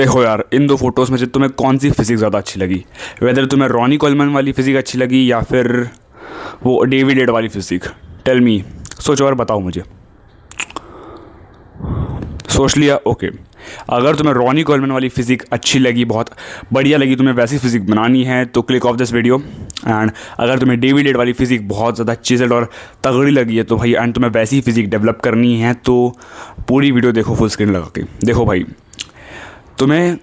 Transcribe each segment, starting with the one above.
देखो यार, इन दो फोटोज़ में से तुम्हें कौन सी फिजिक्स ज़्यादा अच्छी लगी? वेदर तुम्हें रॉनी कोलमन वाली फिजिक अच्छी लगी या फिर वो डेविड एड वाली फिजिक? टेल मी, सोचो और बताओ मुझे। सोच लिया? ओके। अगर तुम्हें रॉनी कोलमन वाली फिजिक अच्छी लगी, बहुत बढ़िया लगी, तुम्हें वैसी फिजिक बनानी है तो click of this video. And अगर तुम्हें डेविड एड वाली फिजिक बहुत ज़्यादा चिज़ल्ड और तगड़ी लगी है तो भाई, एंड तुम्हें वैसी ही फिजिक डेवलप करनी है तो पूरी वीडियो देखो फुल स्क्रीन लगा के। देखो भाई, तुम्हें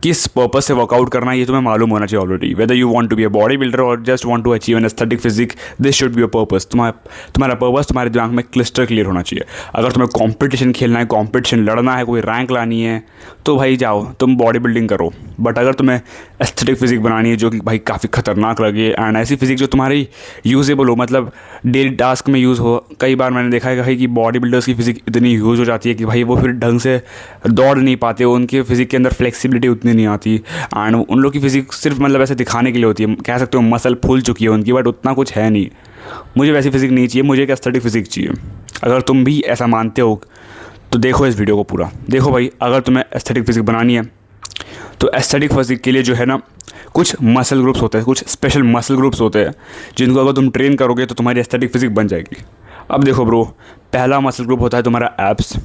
किस पर्पस से वर्कआउट करना है ये तुम्हें मालूम होना चाहिए already. Whether you want to be a body builder और just want to achieve an aesthetic physique, this should be a purpose. तुम्हारा पर्पस तुम्हारे दिमाग में क्लिस्टर क्लियर होना चाहिए। अगर तुम्हें कंपटीशन खेलना है, कंपटीशन लड़ना है, कोई रैंक लानी है तो भाई जाओ तुम बॉडी बिल्डिंग करो। बट अगर तुम्हें एस्थेटिक फिजिक बनानी है जो कि भाई काफ़ी खतरनाक लगे एंड ऐसी फिजिक जो तुम्हारी यूजेबल हो, मतलब डेली टास्क में यूज़ हो। कई बार मैंने देखा है भाई कि बॉडी बिल्डर्स की फिजिक इतनी यूज़ हो जाती है कि भाई वो फिर ढंग से दौड़ नहीं पाते, उनके फिजिक के अंदर फ्लेक्सिबिलिटी उतनी नहीं आती एंड उन लोग की फिजिक सिर्फ मतलब ऐसे दिखाने के लिए होती है। कह सकते हो मसल फूल चुकी है उनकी, बट उतना कुछ है नहीं। मुझे वैसी फिजिक नहीं चाहिए, मुझे एक एस्थेटिक फिजिक चाहिए। अगर तुम भी ऐसा मानते हो तो देखो इस वीडियो को पूरा। देखो भाई, अगर तुम्हें एस्थेटिक फिजिक बनानी है तो एस्थेटिक फिजिक के लिए जो है ना, कुछ मसल ग्रुप्स होते हैं, कुछ स्पेशल मसल ग्रुप्स होते हैं जिनको अगर तुम ट्रेन करोगे तो तुम्हारी एस्थेटिक फिजिक बन जाएगी। अब देखो ब्रो, पहला मसल ग्रुप होता है तुम्हारा एब्स,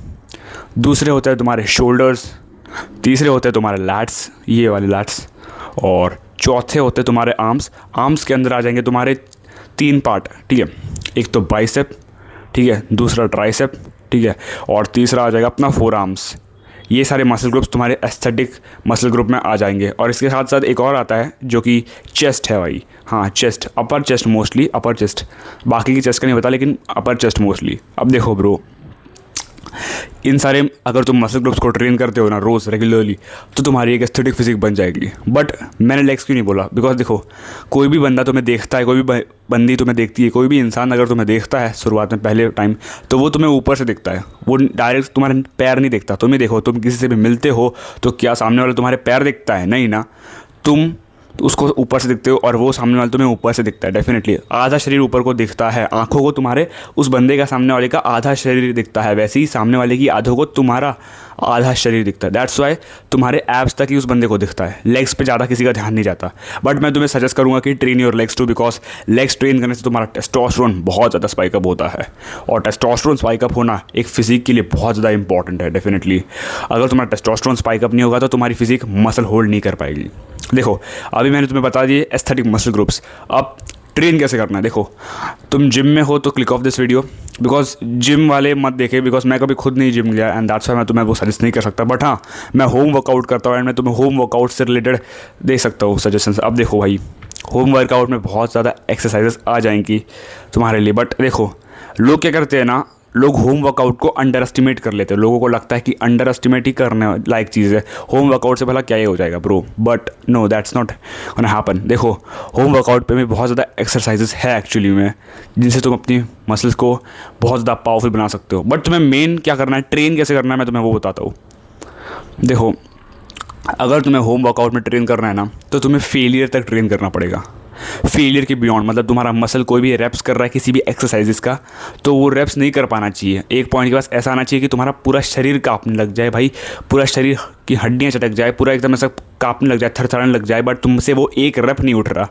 दूसरे होते हैं तुम्हारे शोल्डर्स, तीसरे होते हैं तुम्हारे लैट्स, ये वाले लैट्स, और चौथे होते हैं तुम्हारे आर्म्स। आर्म्स के अंदर आ जाएंगे तुम्हारे 3 पार्ट, ठीक है। एक तो बाइसेप, ठीक है, दूसरा ट्राइसेप, ठीक है, और तीसरा आ जाएगा अपना फोर आर्म्स। ये सारे मसल ग्रुप्स तुम्हारे एस्थेटिक मसल ग्रुप में आ जाएंगे। और इसके साथ साथ एक और आता है जो कि चेस्ट है भाई। हाँ, चेस्ट, अपर चेस्ट, मोस्टली अपर चेस्ट, बाकी की चेस्ट का नहीं पता लेकिन अपर चेस्ट मोस्टली। अब देखो ब्रो, इन सारे अगर तुम मसल ग्रुप्स को ट्रेन करते हो ना रोज़ रेगुलरली तो तुम्हारी एक एस्थेटिक फिजिक बन जाएगी। बट मैंने लेग्स क्यों नहीं बोला? बिकॉज देखो, कोई भी बंदा तुम्हें देखता है, कोई भी बंदी तुम्हें देखती है, कोई भी इंसान अगर तुम्हें देखता है शुरुआत में पहले टाइम, तो वो तुम्हें ऊपर से दिखता है, वो डायरेक्ट तुम्हारे पैर नहीं देखता। तुम ही देखो, तुम किसी से भी मिलते हो तो क्या सामने वाला तुम्हारे पैर दिखता है? नहीं ना, तुम उसको ऊपर से दिखते हो और वो सामने वाले तुम्हें ऊपर से दिखता है। डेफिनेटली आधा शरीर ऊपर को दिखता है, आंखों को तुम्हारे उस बंदे का, सामने वाले का आधा शरीर दिखता है, वैसे ही सामने वाले की आंखों को तुम्हारा आधा शरीर दिखता है। दैट्स वाई तुम्हारे एब्स तक ही उस बंदे को दिखता है, लेग्स पे ज़्यादा किसी का ध्यान नहीं जाता। बट मैं तुम्हें सजेस्ट करूँगा कि train your legs too, because legs train करने से तुम्हारा टेस्टोस्टेरोन बहुत ज़्यादा स्पाइकअप होता है और टेस्टोस्टेरोन स्पाइकअप होना एक फिजिक के लिए बहुत ज़्यादा इंपॉर्टेंट है। डेफिनेटली अगर तुम्हारा टेस्टोस्टेरोन स्पाइकअप नहीं होगा तो तुम्हारी फिजिक मसल होल्ड नहीं कर पाएगी। देखो, अभी मैंने तुम्हें बता दिए एस्थेटिक मसल ग्रुप्स। अब ट्रेन कैसे करना है? देखो, तुम जिम में हो तो click of this video, because gym वाले मत देखे, बिकॉज मैं कभी खुद नहीं जिम गया एंड दैट्स वाई मैं तुम्हें वो सजेस्ट नहीं कर सकता। बट हाँ, मैं होम वर्कआउट करता हूँ एंड मैं तुम्हें होम वर्कआउट से रिलेटेड दे सकता हूँ सजेशंस। अब देखो भाई, होम वर्कआउट में बहुत ज़्यादा एक्सरसाइजेस आ जाएंगी तुम्हारे लिए। बट देखो, लोग क्या करते हैं ना, लोग होम वर्कआउट को अंडर एस्टिमेट कर लेते हैं। लोगों को लगता है कि अंडर एस्टिमेट ही करने लायक चीज़ है, होम वर्कआउट से भला क्या ही हो जाएगा bro. But no, that's not gonna happen. देखो, होम वर्कआउट पे भी बहुत ज़्यादा एक्सरसाइजेस है एक्चुअली में, जिनसे तुम अपनी मसल्स को बहुत ज़्यादा पावरफुल बना सकते हो। बट तुम्हें मेन क्या करना है, ट्रेन कैसे करना है, मैं तुम्हें वो बताता हूँ। देखो, अगर तुम्हें होम वर्कआउट में ट्रेन करना है ना तो तुम्हें फेलियर तक ट्रेन करना पड़ेगा। फेलियर के बियॉन्ड, मतलब तुम्हारा मसल कोई भी रेप्स कर रहा है किसी भी एक्सरसाइजेस का, तो वो रेप्स नहीं कर पाना चाहिए। एक पॉइंट के पास ऐसा आना चाहिए कि तुम्हारा पूरा शरीर कांपने लग जाए भाई, पूरा शरीर की हड्डियां चटक जाए, पूरा एकदम ऐसा कांपने लग जाए, थरथराने लग जाए, बट तुमसे वो एक रेप नहीं उठ रहा।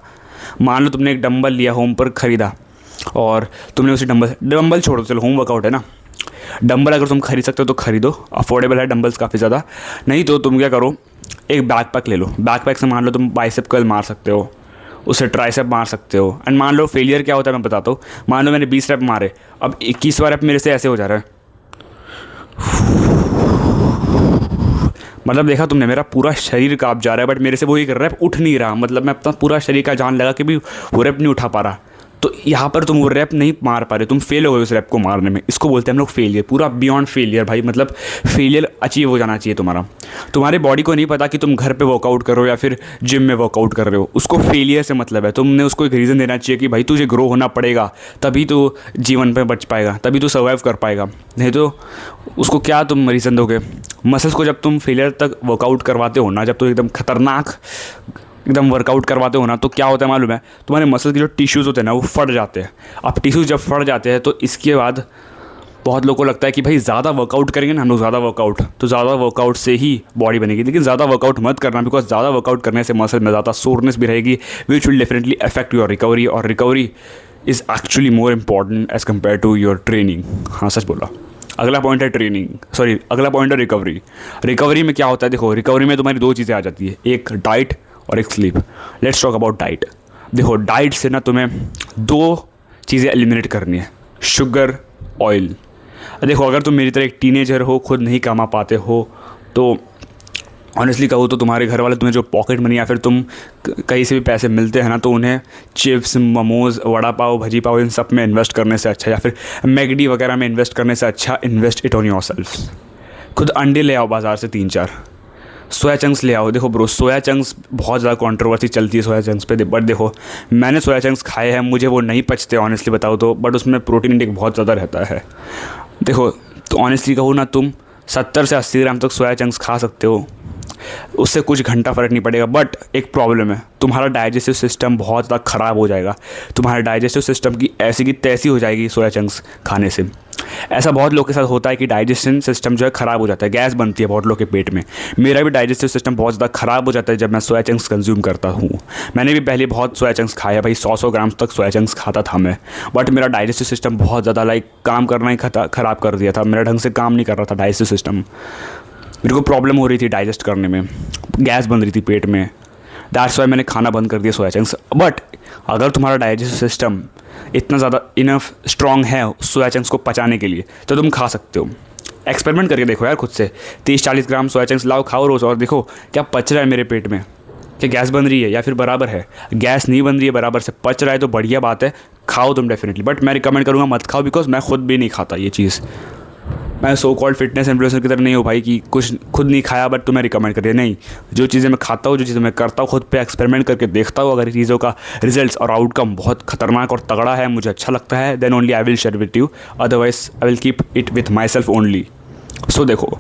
मान लो तुमने एक डंबल लिया, होम पर ख़रीदा, और तुमने उसे डंबल छोड़ो, चलो होम वर्कआउट है ना, डंबल अगर तुम खरीद सकते हो तो खरीदो, अफोर्डेबल है डंबल्स काफ़ी ज़्यादा। नहीं तो तुम क्या करो, एक बैकपैक ले लो। बैकपैक से मान लो तुम बाइसेप कर्ल मार सकते हो, उससे ट्राइसेप मार सकते हो। एंड मान लो फेलियर क्या होता है मैं बताता हूँ। मान लो मैंने 20 रैप मारे, अब 21वां रैप मेरे से ऐसे हो जा रहा है, मतलब देखा तुमने, मेरा पूरा शरीर कांप जा रहा है बट मेरे से वो एक रैप उठ नहीं रहा। मतलब मैं अपना पूरा शरीर का जान लगा के भी वो रैप नहीं उठा पा रहा। तो यहाँ पर तुम वो रैप नहीं मार पा रहे, तुम फेल हो गए उस रैप को मारने में। इसको बोलते हैं हम लोग फेलियर, पूरा बियॉन्ड फेलियर भाई। मतलब फेलियर अचीव हो जाना चाहिए तुम्हारा। तुम्हारे बॉडी को नहीं पता कि तुम घर पे वर्कआउट कर रहे हो या फिर जिम में वर्कआउट कर रहे हो, उसको फेलियर से मतलब है। तुमने उसको एक रीज़न देना चाहिए कि भाई तुझे ग्रो होना पड़ेगा, तभी तो जीवन पे बच पाएगा, तभी तो सर्वाइव कर पाएगा। नहीं तो उसको क्या तुम रीज़न दोगे? मसल्स को जब तुम फेलियर तक वर्कआउट करवाते हो ना, जब तुम एकदम खतरनाक एकदम वर्कआउट करवाते हो ना, तो क्या होता है मालूम है? तुम्हारे मसल के जो टिश्यूज़ होते हैं ना वो फट जाते हैं। अब टिश्यूज़ जब फट जाते हैं तो इसके बाद बहुत लोगों को लगता है कि भाई ज़्यादा वर्कआउट करेंगे ना हम लोग, ज़्यादा वर्कआउट तो ज़्यादा वर्कआउट से ही बॉडी बनेगी, लेकिन ज़्यादा वर्कआउट मत करना, बिकॉज ज़्यादा वर्कआउट करने से मसल में ज़्यादा सोरनेस भी रहेगी, which will definitely affect your recovery, और recovery is actually more important as compare to your training. हाँ सच बोला। अगला पॉइंट है ट्रेनिंग, सॉरी अगला पॉइंट है रिकवरी। रिकवरी में क्या होता है, देखो रिकवरी में तुम्हारी दो चीज़ें आ जाती है, एक डाइट और एक sleep. Let's talk about diet. देखो डाइट से ना तुम्हें दो चीज़ें एलिमिनेट करनी है, शुगर, ऑयल। देखो अगर तुम मेरी तरह एक टीनेजर हो, खुद नहीं कमा पाते हो, तो ऑनेस्टली कहूँ तो तुम्हारे घर वाले तुम्हें जो पॉकेट मनी या फिर तुम कहीं से भी पैसे मिलते हैं ना, तो उन्हें चिप्स, मोमोज़, वड़ा पाव, भजी पाव इन सब में इन्वेस्ट करने से अच्छा, या फिर मैगडी वगैरह में इन्वेस्ट करने से अच्छा, invest it on your self. खुद अंडे ले आओ बाज़ार से 3-4, सोया चंक्स ले आओ। देखो ब्रो, सोया चंक्स बहुत ज़्यादा कंट्रोवर्सी चलती है सोया चंक्स पे, बट देखो मैंने सोया चंक्स खाए हैं, मुझे वो नहीं पचते ऑनेस्टली बताओ तो, बट उसमें प्रोटीन इंटेक बहुत ज़्यादा रहता है। देखो तो ऑनेस्टली कहूँ ना, तुम 70 से 80 ग्राम तक सोया चंक्स खा सकते हो, उससे कुछ घंटा फ़र्क नहीं पड़ेगा। बट एक प्रॉब्लम है, तुम्हारा डाइजेस्टिव सिस्टम बहुत ज़्यादा ख़राब हो जाएगा, तुम्हारे डाइजेस्टिव सिस्टम की ऐसी की तैसी हो जाएगी सोया चंक्स खाने से। ऐसा बहुत लोग के साथ होता है कि डाइजेशन सिस्टम जो है ख़राब हो जाता है, गैस बनती है बहुत लोग के पेट में। मेरा भी डाइजेस्टिव सिस्टम बहुत ज़्यादा ख़राब हो जाता है जब मैं सोया चंक्स कंज्यूम करता हूँ। मैंने भी पहले बहुत सोया चंक्स खाया भाई, 100 ग्राम तक सोया चंक्स खाता था मैं, बट मेरा डाइजेस्टिव सिस्टम बहुत ज़्यादा काम करना ही ख़राब कर दिया था, मेरा ढंग से काम नहीं कर रहा था डाइजेस्टिव सिस्टम, मेरे को प्रॉब्लम हो रही थी डाइजेस्ट करने में, गैस बन रही थी पेट में। दैट्स वाई मैंने खाना बंद कर दिया सोया चंक्स। बट अगर तुम्हारा डाइजेस्टिव सिस्टम इतना ज़्यादा इनफ स्ट्रॉन्ग है सोया चंक्स को पचाने के लिए, तो तुम खा सकते हो। एक्सपेरिमेंट करके देखो यार खुद से, 30-40 ग्राम सोया चंक्स लाओ, खाओ रोज़, और देखो क्या पच रहा है मेरे पेट में, क्या गैस बन रही है या फिर बराबर है। गैस नहीं बन रही है, बराबर से पच रहा है, तो बढ़िया बात है, खाओ तुम डेफिनेटली। बट मैं रिकमेंड करूँगा मत खाओ, बिकॉज मैं खुद भी नहीं खाता ये चीज़। मैं सो कॉल्ड फिटनेस इन्फ्लुएंसर की तरह नहीं हूँ भाई कि कुछ खुद नहीं खाया बट तुम्हें रिकमेंड करिए, नहीं। जो चीज़ें मैं खाता हूँ, जो चीज़ें मैं करता हूँ, खुद पे एक्सपेरिमेंट करके देखता हूँ, अगर ये चीज़ों का रिजल्ट्स और आउटकम बहुत खतरनाक और तगड़ा है, मुझे अच्छा लगता है, then only I will share with you, otherwise I will keep it with myself only. So देखो,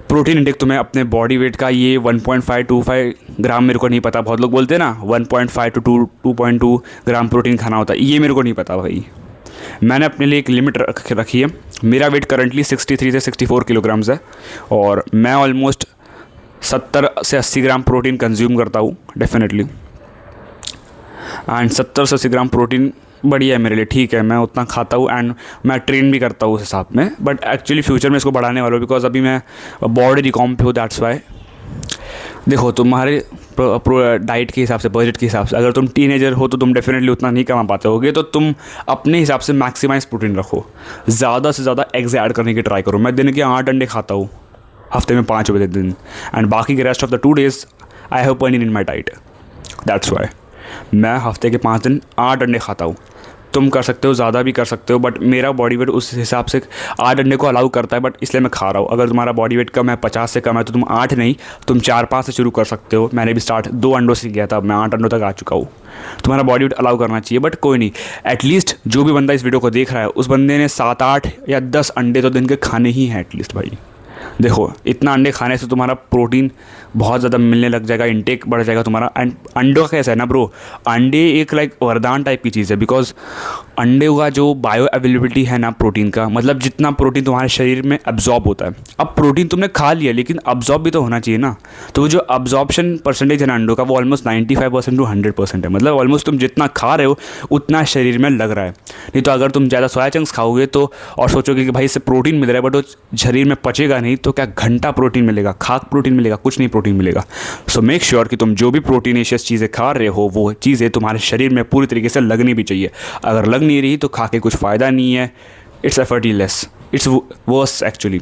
प्रोटीन इंटेक तुम्हें अपने बॉडी वेट का ये 1.5-2.5 ग्राम, मेरे को नहीं पता, बहुत लोग बोलते हैं ना 1.5 to 2.2 ग्राम प्रोटीन खाना होता है, ये मेरे को नहीं पता भाई। मैंने अपने लिए एक लिमिट रखी है। मेरा वेट करंटली 63 से 64 किलोग्राम्स है, और मैं ऑलमोस्ट 70 से 80 ग्राम प्रोटीन कंज्यूम करता हूँ डेफिनेटली। एंड 70 से 80 ग्राम प्रोटीन बढ़िया है मेरे लिए, ठीक है, मैं उतना खाता हूँ, एंड मैं ट्रेन भी करता हूँ उस हिसाब में। बट एक्चुअली फ्यूचर में इसको बढ़ाने वाला हूँ, बिकॉज अभी मैं बॉडी रिकॉम पे हूँ, दैट्स वाई। देखो तुम्हारे डाइट के हिसाब से, बजट के हिसाब से, अगर तुम टीनेजर हो तो तुम डेफिनेटली उतना नहीं कमा पाते होगे, तो तुम अपने हिसाब से मैक्सिमाइज प्रोटीन रखो, ज़्यादा से ज़्यादा एग्स ऐड करने की ट्राई करो। मैं दिन के 8 अंडे खाता हूँ, हफ्ते में 5 बजे दिन, एंड बाकी के rest of the 2 days I have paneer in my diet, that's why मैं हफ्ते के 5 दिन 8 अंडे खाता हूँ। तुम कर सकते हो, ज़्यादा भी कर सकते हो, बट मेरा बॉडी वेट उस हिसाब से 8 अंडे को अलाउ करता है, बट इसलिए मैं खा रहा हूँ। अगर तुम्हारा बॉडी वेट कम है, 50 से कम है, तो तुम 8 नहीं, तुम 4-5 से शुरू कर सकते हो। मैंने भी स्टार्ट 2 अंडों से किया था, मैं 8 अंडों तक आ चुका हूँ। तुम्हारा बॉडी वेट अलाउ करना चाहिए, बट कोई नहीं, एटलीस्ट जो भी बंदा इस वीडियो को देख रहा है, उस बंदे ने 7-8 या 10 अंडे तो दिन के खाने ही हैं एटलीस्ट भाई। देखो इतना अंडे खाने से तुम्हारा प्रोटीन बहुत ज़्यादा मिलने लग जाएगा, इंटेक बढ़ जाएगा तुम्हारा। एंड अंडों का कैसा है ना ब्रो, अंडे एक वरदान टाइप की चीज़ है, बिकॉज अंडे का जो बायो अवेलेबिलिटी है ना प्रोटीन का, मतलब जितना प्रोटीन तुम्हारे शरीर में अब्जॉर्ब होता है, अब प्रोटीन तुमने खा लिया लेकिन अब्जॉर्ब भी तो होना चाहिए ना। तो वो जो अब्जॉर्प्शन परसेंटेज है ना अंडों का, वो ऑलमोस्ट 95% to 100% है, मतलब ऑलमोस्ट तुम जितना खा रहे हो उतना शरीर में लग रहा है। नहीं तो अगर तुम ज़्यादा सोया चंक्स खाओगे तो और सोचोगे कि भाई इससे प्रोटीन मिल रहा है, बट वो शरीर में पचेगा नहीं, तो क्या घंटा प्रोटीन मिलेगा, खाक प्रोटीन मिलेगा, कुछ नहीं प्रोटीन मिलेगा। सो मेक श्योर कि तुम जो भी प्रोटीनेशियस चीज़ें खा रहे हो, वो चीज़ें तुम्हारे शरीर में पूरी तरीके से लगनी भी चाहिए। अगर लग नहीं रही तो खा के कुछ फ़ायदा नहीं है, it's effortless, it's worse actually,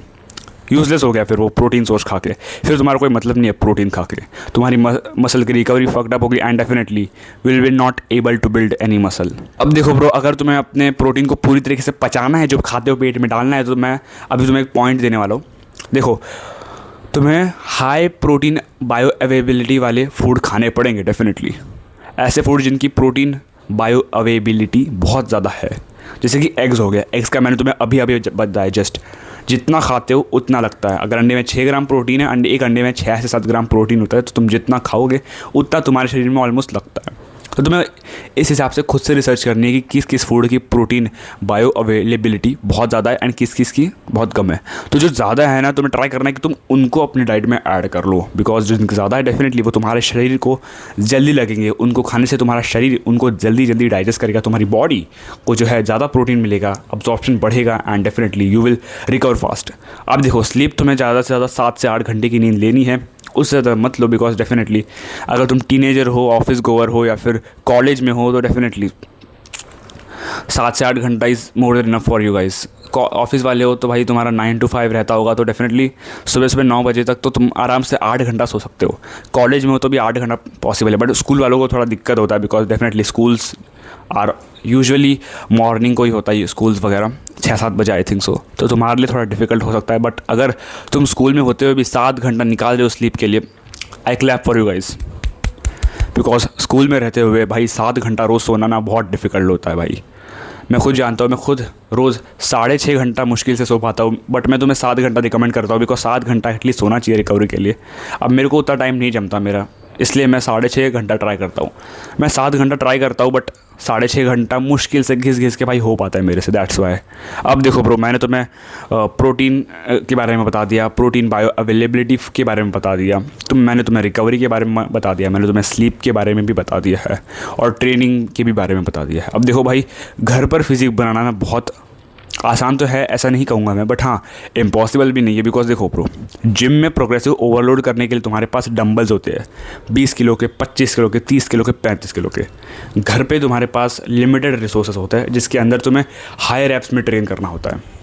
useless हो गया फिर वो प्रोटीन सोर्स खा के, फिर तुम्हारा कोई मतलब नहीं है प्रोटीन खा के, तुम्हारी मसल की रिकवरी फक्ड अप होगी, and definitely will be not able to build any muscle. अब देखो ब्रो, अगर तुम्हें अपने प्रोटीन को पूरी तरीके से पचाना है, जो खाते हो पेट में डालना है, तो मैं अभी तुम्हें एक पॉइंट देने वाला हूँ। देखो तुम्हें हाई प्रोटीन बायो अवेलेबिलिटी वाले फूड खाने पड़ेंगे डेफिनेटली, ऐसे फूड जिनकी प्रोटीन बायो अवेलेबिलिटी बहुत ज़्यादा है, जैसे कि एग्स हो गया। एग्स का मैंने तुम्हें अभी बताया जस्ट, जितना खाते हो उतना लगता है। अगर अंडे में 6 ग्राम प्रोटीन है, एक अंडे में 6 से 7 ग्राम प्रोटीन होता है, तो तुम जितना खाओगे उतना तुम्हारे शरीर में ऑलमोस्ट लगता है। तो तुम्हें इस हिसाब से खुद से रिसर्च करनी है कि किस किस फूड की प्रोटीन बायो अवेलेबिलिटी बहुत ज़्यादा है एंड किस किस की बहुत कम है। तो जो ज़्यादा है ना, तुम्हें ट्राई करना है कि तुम उनको अपनी डाइट में ऐड कर लो, बिकॉज जो ज़्यादा है डेफिनेटली वो तुम्हारे शरीर को जल्दी लगेंगे। उनको खाने से तुम्हारा शरीर उनको जल्दी जल्दी डाइजेस्ट करेगा, तुम्हारी बॉडी को जो है ज़्यादा प्रोटीन मिलेगा, अब्जॉर्प्शन बढ़ेगा and definitely you will recover fast. अब देखो, स्लीप तुम्हें ज़्यादा से ज़्यादा 7 से 8 घंटे की नींद लेनी है, उससे ज़्यादा मत लो, बिकॉज डेफिनेटली अगर तुम टीनेजर हो, ऑफिस गोअर हो या फिर कॉलेज में हो तो डेफिनेटली 7 से 8 घंटा is more than enough for you guys. Office वाले हो तो भाई तुम्हारा 9 to 5 रहता होगा, तो डेफिनेटली सुबह सुबह 9 बजे तक तो तुम आराम से 8 घंटा सो सकते हो। कॉलेज में हो तो भी 8 घंटा पॉसिबल है, बट स्कूल वालों को थोड़ा दिक्कत होता है, because definitely schools are usually morning को ही होता है, स्कूल्स वगैरह 6-7 बजे आई थिंक सो, तो तुम्हारे लिए थोड़ा डिफिकल्ट हो सकता है। बट अगर तुम स्कूल में होते हुए भी 7 घंटा निकाल रहे हो स्लीप के लिए, I clap for you guys, because school में रहते हुए भाई 7 घंटा रोज़ सोना ना बहुत डिफ़िकल्ट होता है भाई। मैं खुद जानता हूँ, मैं खुद रोज़ 6.5 घंटा मुश्किल से सो पाता हूँ, बट मैं तुम्हें 7 घंटा रिकमेंड करता हूँ, बिकॉज 7 घंटा एटलीस्ट सोना चाहिए रिकवरी के लिए। अब मेरे को उतना टाइम नहीं जमता मेरा, इसलिए मैं 6.5 घंटा ट्राई करता हूँ। मैं 7 घंटा ट्राई करता हूँ, बट 6.5 घंटा मुश्किल से घिस घिस के भाई हो पाता है मेरे से, दैट्स वाई। अब देखो ब्रो, मैंने तुम्हें प्रोटीन के बारे में बता दिया, प्रोटीन बायो अवेलेबिलिटी के बारे में बता दिया, मैंने तुम्हें रिकवरी के बारे में बता दिया, मैंने तुम्हें स्लीप के बारे में भी बता दिया है और ट्रेनिंग के भी बारे में बता दिया है। अब देखो भाई, घर पर फिजिक बनाना ना बहुत आसान तो है, ऐसा नहीं कहूँगा मैं, बट हाँ इम्पॉसिबल भी नहीं है, बिकॉज देखो प्रो, जिम में प्रोग्रेसिव ओवरलोड करने के लिए तुम्हारे पास डंबल्स होते हैं 20 किलो के, 25 किलो के, 30 किलो के, 35 किलो के। घर पे तुम्हारे पास लिमिटेड रिसोर्सेज होते हैं जिसके अंदर तुम्हें हाई रैप्स में ट्रेन करना होता है।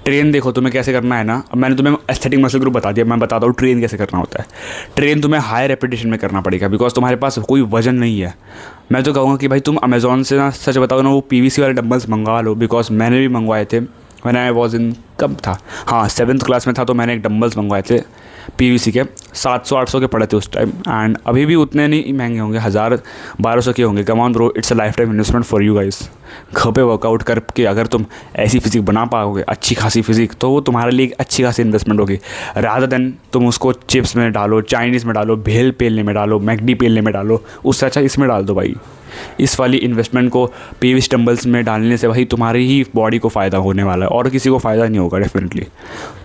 ट्रेन देखो तुम्हें कैसे करना है ना, अब मैंने तुम्हें एस्थेटिक मसल ग्रुप बता दिया, मैं बताता हूँ ट्रेन कैसे करना होता है। ट्रेन तुम्हें हाई रेपिटेशन में करना पड़ेगा, बिकॉज तुम्हारे पास कोई वजन नहीं है। मैं तो कहूँगा कि भाई तुम अमेज़ॉन से ना, सच बताओ ना, वो PVC वाले डंबल्स मंगवा लो, बिकॉज मैंने भी मंगवाए थे व्हेन आई वॉज इन, कब था, हाँ 7th क्लास में था, तो मैंने एक डंबल्स मंगवाए थे PVC के, 700-800 के पड़े थे उस टाइम, एंड अभी भी उतने नहीं महंगे होंगे, 1000-1200 के होंगे। Come on bro, it's a life time investment for you guys. घर पे वर्कआउट करके अगर तुम ऐसी फिजिक बना पाओगे, अच्छी खासी फिजिक, तो वो तुम्हारे लिए एक अच्छी खासी इन्वेस्टमेंट होगी, रादर देन तुम उसको चिप्स में डालो, चाइनीज़ में डालो, भेल पेलने में डालो, मैकडी पेलने में डालो, उससे अच्छा इसमें डाल दो भाई। इस वाली इन्वेस्टमेंट को PVC डंबल्स में डालने से भाई तुम्हारी ही बॉडी को फ़ायदा होने वाला है और किसी को फ़ायदा नहीं होगा डेफिनेटली।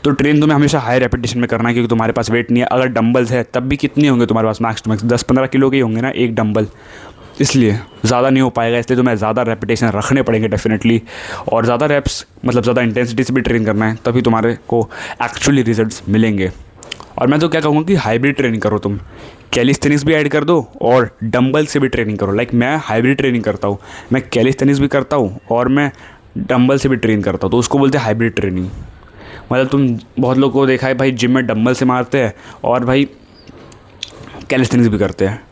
तो ट्रेन तुम्हें हमेशा हाई रेपिटेशन में करना है, क्योंकि तुम्हारे पास वेट नहीं है। अगर डंबल्स है तब भी कितने होंगे तुम्हारे पास, मैक्स टू मैक्स 10-15 किलो के ही होंगे ना एक डंबल, इसलिए ज़्यादा नहीं हो पाएगा। इसलिए तुम्हें ज़्यादा रेपिटेशन रखने पड़ेंगे डेफिनेटली, और ज़्यादा रेप्स मतलब ज़्यादा इंटेंसिटी से भी ट्रेन करना है, तभी तुम्हारे को एक्चुअली रिजल्ट्स मिलेंगे। और मैं तो क्या कहूँगा कि हाइब्रिड ट्रेनिंग करो, तुम कैलिस्थेनिक्स भी ऐड कर दो और डंबल से भी ट्रेनिंग करो। लाइक मैं हाइब्रिड ट्रेनिंग करता हूँ, मैं कैलिस्थेनिक्स भी करता हूँ और मैं डंबल से भी ट्रेन करता हूँ, तो उसको बोलते हैं हाइब्रिड ट्रेनिंग। मतलब तुम बहुत लोगों को देखा है भाई जिम में डंबल से मारते हैं और भाई कैलिस्थेनिक्स भी करते हैं।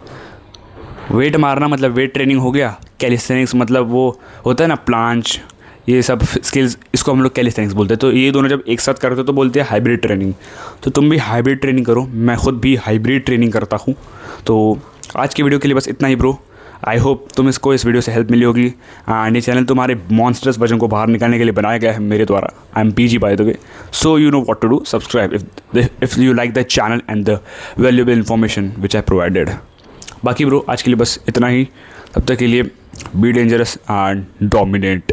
वेट मारना मतलब वेट ट्रेनिंग हो गया, कैलिस्थेनिक्स मतलब वो होता है ना प्लांच, ये सब स्किल्स, इसको हम लोग कैलिस्थेनिक्स बोलते हैं। तो ये दोनों जब एक साथ करते हो तो बोलते हैं हाइब्रिड ट्रेनिंग। तो तुम भी हाइब्रिड ट्रेनिंग करो, मैं खुद भी हाइब्रिड ट्रेनिंग करता हूँ। तो आज की वीडियो के लिए बस इतना ही ब्रो। आई होप तुम इसको इस वीडियो से हेल्प मिली होगी। एंड ये चैनल तुम्हारे मॉन्स्टर्स वजन को बाहर निकालने के लिए बनाया गया है मेरे द्वारा। I am PG by the way, so you know what to do. Subscribe if you like the channel and the valuable information which I provided. बाकी ब्रो आज के लिए बस इतना ही, तब तक के लिए बी डेंजरस एंड डोमिनेट।